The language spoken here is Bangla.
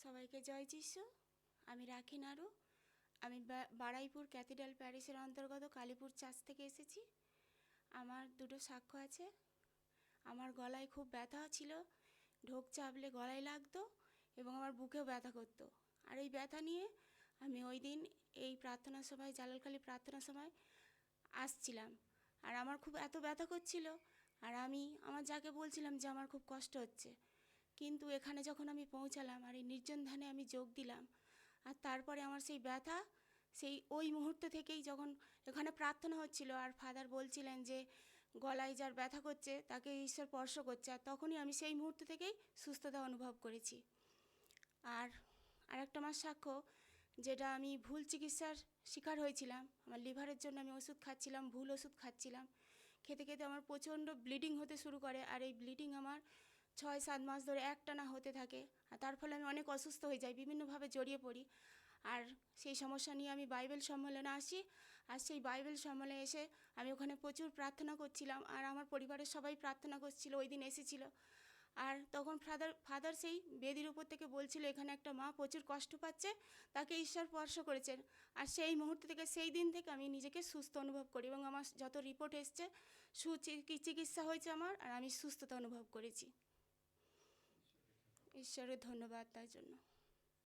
সবাইকে জয় যিশু। আমি রাখি নাড়ু। আমি বারাইপুর ক্যাথিড্রাল প্যারিসের অন্তর্গত কালীপুর চার্চ থেকে এসেছি। আমার দুটো সাক্ষ্য আছে। আমার গলায় খুব ব্যথা ছিল, ঢোক চাপলে গলায় লাগতো এবং আমার বুকেও ব্যথা করতো। আর এই ব্যথা নিয়ে আমি ওই দিন এই প্রার্থনা সভায়, জালালখালী প্রার্থনা সভায় আসছিলাম। আর আমার খুব এত ব্যথা করছিল, আর আমি আমার যাকে বলছিলাম যে আমার খুব কষ্ট হচ্ছে। কিন্তু এখানে যখন আমি পৌঁছালাম আর এই নির্জন ধ্যানে আমি যোগ দিলাম, আর তারপরে আমার সেই ব্যথা সেই ওই মুহূর্ত থেকেই, যখন এখানে প্রার্থনা হচ্ছিল আর ফাদার বলছিলেন যে গলায় যার ব্যথা করছে তাকে ঈশ্বর স্পর্শ করছে, আর তখনই আমি সেই মুহূর্ত থেকেই সুস্থতা অনুভব করেছি। আর আরেকটা আমার সাক্ষ্য, যেটা আমি ভুল চিকিৎসার শিকার হয়েছিলাম। আমার লিভারের জন্য আমি ওষুধ খাচ্ছিলাম, ভুল ওষুধ খাচ্ছিলাম। খেতে খেতে আমার প্রচণ্ড ব্লিডিং হতে শুরু করে, আর এই ব্লিডিং আমার 6-7 মাস ধরে একটানা হতে থাকে। আর তার ফলে আমি অনেক অসুস্থ হয়ে যাই, বিভিন্নভাবে জড়িয়ে পড়ি। আর সেই সমস্যা নিয়ে আমি বাইবেল সম্মেলনে আসি। আর সেই বাইবেল সম্মেলনে এসে আমি ওখানে প্রচুর প্রার্থনা করছিলাম, আর আমার পরিবারের সবাই প্রার্থনা করছিল, ওই দিন এসেছিল। আর তখন ফাদার সেই বেদির উপর থেকে বলছিল এখানে একটা মা প্রচুর কষ্ট পাচ্ছে, তাকে ঈশ্বর স্পর্শ করেছেন। আর সেই মুহূর্ত থেকে, সেই দিন থেকে আমি নিজেকে সুস্থ অনুভব করি, এবং আমার যত রিপোর্ট এসছে চিকিৎসা হয়েছে আমার, আর আমি সুস্থতা অনুভব করেছি। ঈশ্বরের ধন্যবাদ তার জন্য।